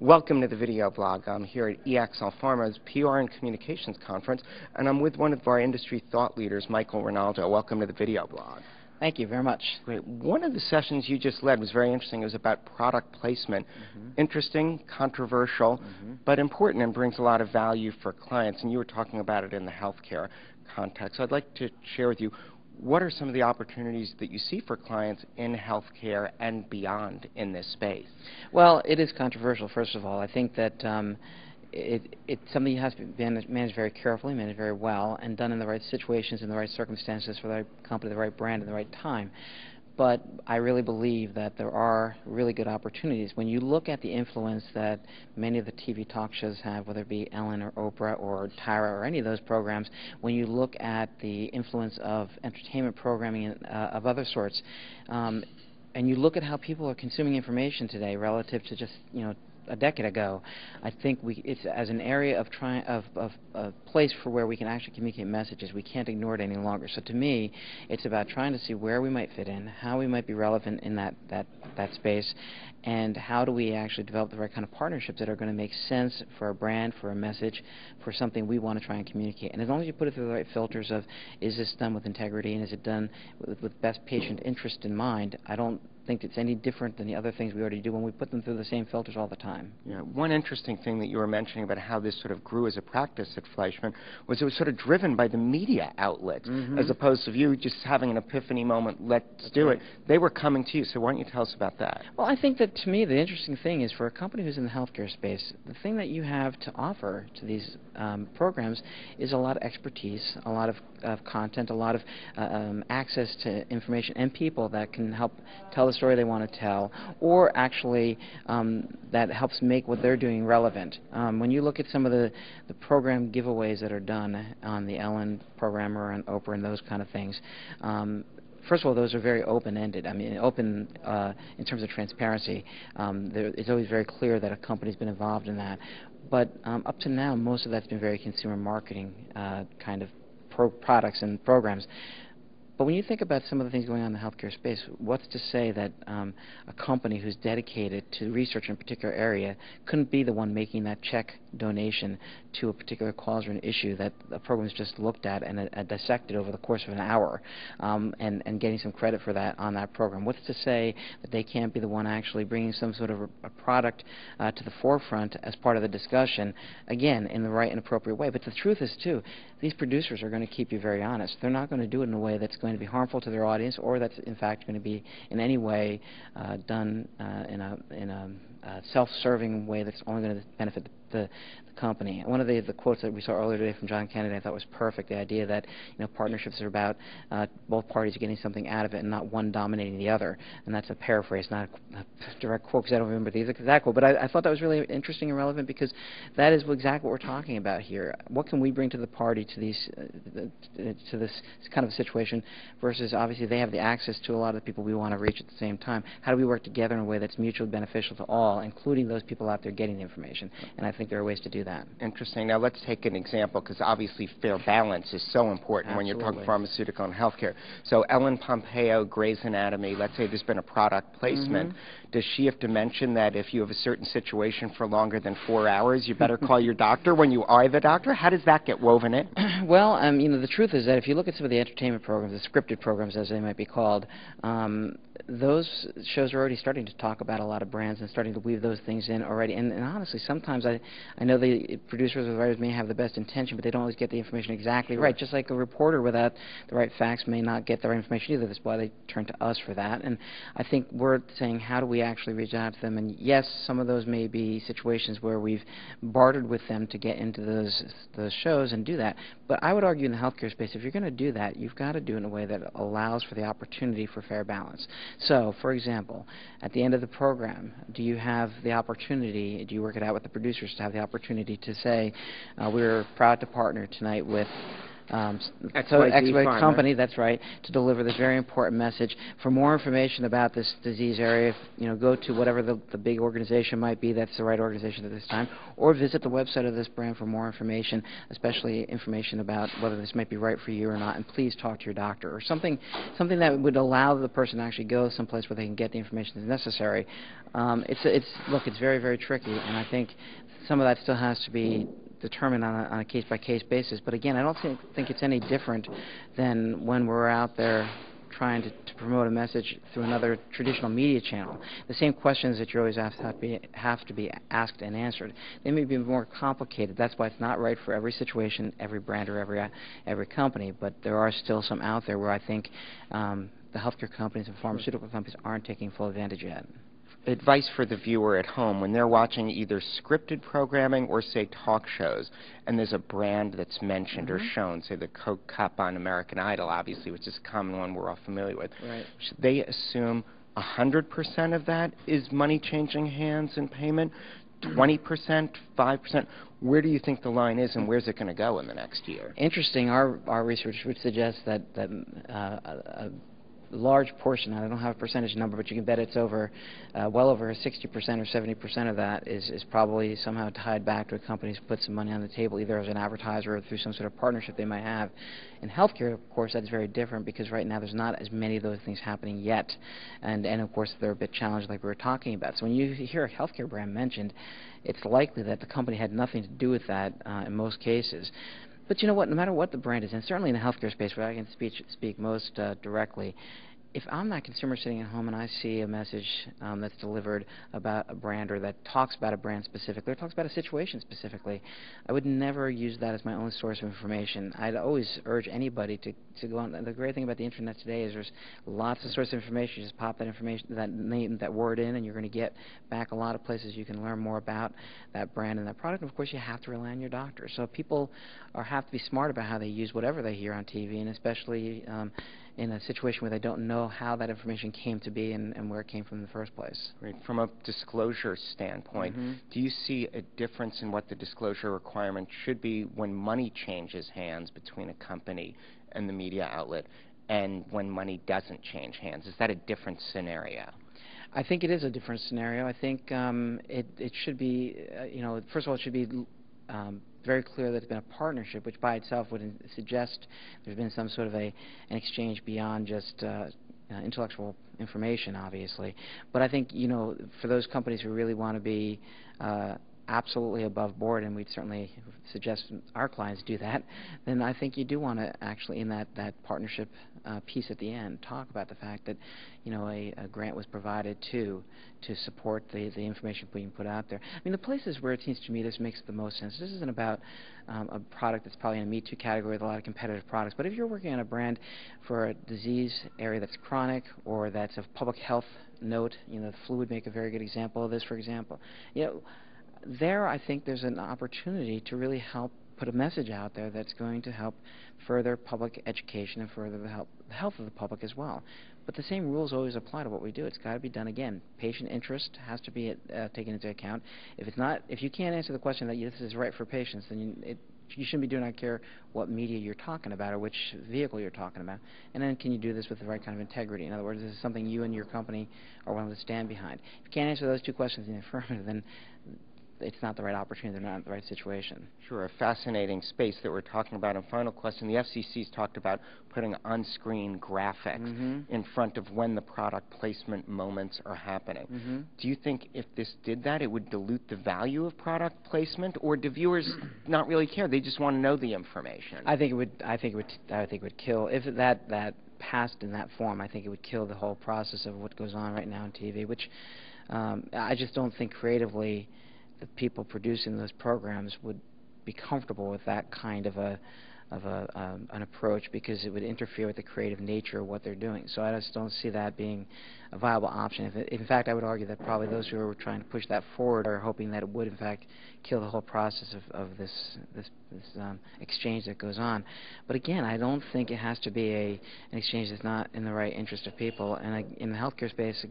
Welcome to the video blog. I'm here at EXL Pharma's PR and Communications Conference, and I'm with one of our industry thought leaders, Michael Rinaldo. Welcome to the video blog. Thank you very much. Great. One of the sessions you just led was very interesting. It was about product placement. Interesting, controversial, but important and brings a lot of value for clients, and you were talking about it in the healthcare context. So I'd like to share with you, what are some of the opportunities that you see for clients in healthcare and beyond in this space? Well, it is controversial, first of all. I think that it's something that has to be managed very carefully, managed very well, and done in the right situations, in the right circumstances, for the right company, the right brand, at the right time. But I really believe that there are really good opportunities. When you look at the influence that many of the TV talk shows have, whether it be Ellen or Oprah or Tyra or any of those programs, when you look at the influence of entertainment programming of other sorts, and you look at how people are consuming information today relative to just, a decade ago, I think it's as an area of a place for where we can actually communicate messages. We can't ignore it any longer. So to me, it's about trying to see where we might fit in, how we might be relevant in that space, and how do we actually develop the right kind of partnerships that are going to make sense for a brand, for a message, for something we want to try and communicate. And as long as you put it through the right filters of, is this done with integrity and is it done with best patient interest in mind, I don't think it's any different than the other things we already do when we put them through the same filters all the time. Yeah. One interesting thing that you were mentioning about how this sort of grew as a practice at Fleishman was it was sort of driven by the media outlets, as opposed to you just having an epiphany moment, let's do it. They were coming to you, so why don't you tell us about that? Well, I think that to me the interesting thing is for a company who's in the healthcare space, the thing that you have to offer to these programs is a lot of expertise, a lot of content, a lot of access to information and people that can help tell the story they want to tell, or actually that helps make what they're doing relevant. When you look at some of the program giveaways that are done on the Ellen program or on Oprah and those kind of things, first of all, those are very open-ended. I mean, open in terms of transparency. It's always very clear that a company's been involved in that. But up to now, most of that's been very consumer marketing kind of products and programs. But when you think about some of the things going on in the healthcare space, what's to say that a company who's dedicated to research in a particular area couldn't be the one making that check donation to a particular cause or an issue that the program's just looked at and dissected over the course of an hour, and getting some credit for that on that program? What's to say that they can't be the one actually bringing some sort of a product to the forefront as part of the discussion, again, in the right and appropriate way? But the truth is, too, these producers are going to keep you very honest. They're not going to do it in a way that's going to be harmful to their audience, or that's in fact going to be in any way done in a self-serving way that's only going to benefit the company. One of the quotes that we saw earlier today from John Kennedy I thought was perfect. The idea that partnerships are about both parties getting something out of it and not one dominating the other. And that's a paraphrase, not a direct quote, because I don't remember the exact quote. But I thought that was really interesting and relevant, because that is exactly what we're talking about here. What can we bring to the party to these to this kind of a situation, versus obviously they have the access to a lot of the people we want to reach at the same time. How do we work together in a way that's mutually beneficial to all, including those people out there getting the information? And I think there are ways to do that. Interesting. Now let's take an example, because obviously fair balance is so important when you're talking pharmaceutical and healthcare. So Ellen Pompeo, Grey's Anatomy, let's say there's been a product placement. Does she have to mention that if you have a certain situation for longer than 4 hours, you better call your doctor when you are the doctor? How does that get woven in? Well, the truth is that if you look at some of the entertainment programs, the scripted programs as they might be called, those shows are already starting to talk about a lot of brands and starting to weave those things in already. And honestly, sometimes I know the producers or the writers may have the best intention, but they don't always get the information exactly right. Just like a reporter without the right facts may not get the right information either. That's why they turn to us for that. And I think we're saying, how do we actually reach out to them? And yes, some of those may be situations where we've bartered with them to get into those shows and do that. But I would argue in the healthcare space, if you're going to do that, you've got to do it in a way that allows for the opportunity for fair balance. So, for example, at the end of the program, do you have the opportunity, do you work it out with the producers to have the opportunity to say, we're proud to partner tonight with XY company, that's right, to deliver this very important message. For more information about this disease area, go to whatever the big organization might be. That's the right organization at this time, or visit the website of this brand for more information, especially information about whether this might be right for you or not. And please talk to your doctor or something that would allow the person to actually go someplace where they can get the information that's necessary. It's very, very tricky, and I think some of that still has to be determined on a case-by-case basis. But again, I don't think it's any different than when we're out there trying to promote a message through another traditional media channel. The same questions that you always have to be asked and answered. They may be more complicated. That's why it's not right for every situation, every brand, or every company. But there are still some out there where I think the healthcare companies and pharmaceutical companies aren't taking full advantage yet. Advice for the viewer at home when they're watching either scripted programming or, say, talk shows, and there's a brand that's mentioned or shown, say the Coke Cup on American Idol, obviously, which is a common one we're all familiar with. Right. Should they assume 100% of that is money changing hands and payment, 20%, 5%? Where do you think the line is, and where's it going to go in the next year? Interesting. Our research would suggest that a large portion, I don't have a percentage number, but you can bet it's well over 60% or 70% of that is probably somehow tied back to a company who's put some money on the table, either as an advertiser or through some sort of partnership they might have. In healthcare, of course, that's very different because right now there's not as many of those things happening yet, and of course they're a bit challenged like we were talking about. So when you hear a healthcare brand mentioned, it's likely that the company had nothing to do with that in most cases. But you know what? No matter what the brand is, and certainly in the healthcare space where I can speak most directly, if I'm that consumer sitting at home and I see a message that's delivered about a brand or that talks about a brand specifically or talks about a situation specifically, I would never use that as my only source of information. I'd always urge anybody to go on. The great thing about the internet today is there's lots of sources of information. You just pop that information, that word in, and you're going to get back a lot of places you can learn more about that brand and that product. And of course, you have to rely on your doctor. So people have to be smart about how they use whatever they hear on TV, and especially in a situation where they don't know how that information came to be and where it came from in the first place. Right. From a disclosure standpoint, do you see a difference in what the disclosure requirement should be when money changes hands between a company and the media outlet and when money doesn't change hands? Is that a different scenario? I think it is a different scenario. I think it should be, first of all, it should be very clear that there's been a partnership, which by itself would suggest there's been some sort of an exchange beyond just intellectual information, obviously. But I think, for those companies who really want to be absolutely above board, and we'd certainly suggest our clients do that, then I think you do want to actually, in that partnership piece at the end, talk about the fact that, a grant was provided to support the information being put out there. I mean, the places where it seems to me this makes the most sense, this isn't about a product that's probably in a Me Too category with a lot of competitive products, but if you're working on a brand for a disease area that's chronic or that's of public health note, the flu would make a very good example of this, for example. There, I think there's an opportunity to really help put a message out there that's going to help further public education and further the health of the public as well. But the same rules always apply to what we do. It's got to be done again. Patient interest has to be taken into account. If you can't answer the question that this is right for patients, then you shouldn't be doing. I don't care what media you're talking about or which vehicle you're talking about. And then can you do this with the right kind of integrity? In other words, this is something you and your company are willing to stand behind. If you can't answer those two questions in the affirmative, then it's not the right opportunity. They're not in the right situation. Sure, a fascinating space that we're talking about. And final question, the FCC's talked about putting on-screen graphics in front of when the product placement moments are happening. Do you think if this did that, it would dilute the value of product placement, or do viewers not really care? They just want to know the information. I think it would kill if that passed in that form. I think it would kill the whole process of what goes on right now on TV, which I just don't think creatively the people producing those programs would be comfortable with that kind of an approach, because it would interfere with the creative nature of what they're doing. So I just don't see that being a viable option. In fact, I would argue that probably those who are trying to push that forward are hoping that it would, in fact, kill the whole process of this exchange that goes on. But again, I don't think it has to be an exchange that's not in the right interest of people. And in the healthcare space,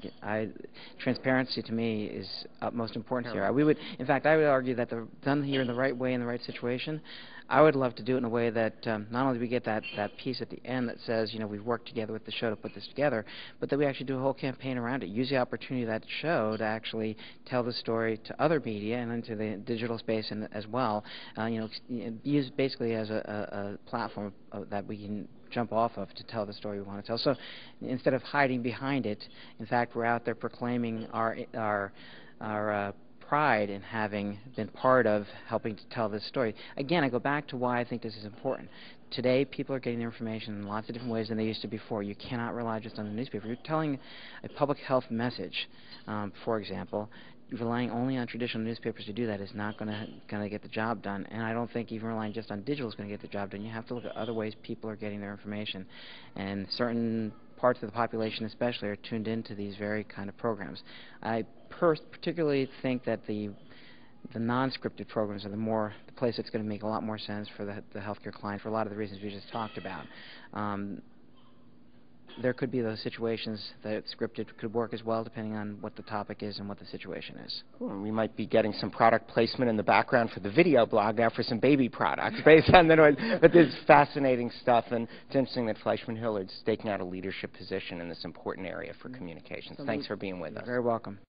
transparency to me is utmost important here. In fact, I would argue that done here in the right way, in the right situation, I would love to do it in a way that that not only do we get that piece at the end that says, you know, we've worked together with the show to put this together, but that we actually do a whole campaign around it. Use the opportunity of that show to actually tell the story to other media and into the digital space and as well. Use basically as a platform that we can jump off of to tell the story we want to tell. So instead of hiding behind it, in fact, we're out there proclaiming our pride in having been part of helping to tell this story. Again, I go back to why I think this is important. Today, people are getting their information in lots of different ways than they used to before. You cannot rely just on the newspaper. You're telling a public health message, for example. Relying only on traditional newspapers to do that is not going to get the job done. And I don't think even relying just on digital is going to get the job done. You have to look at other ways people are getting their information. And certain parts of the population especially are tuned into these very kind of programs. I particularly think that the non-scripted programs are the place that's going to make a lot more sense for the healthcare client for a lot of the reasons we just talked about. There could be those situations that scripted could work as well depending on what the topic is and what the situation is. Cool. And we might be getting some product placement in the background for the video blog now for some baby products based on the noise. But this is fascinating stuff, and it's interesting that Fleishman-Hillard's staking out a leadership position in this important area for communications. Thanks for being with us. You're very welcome.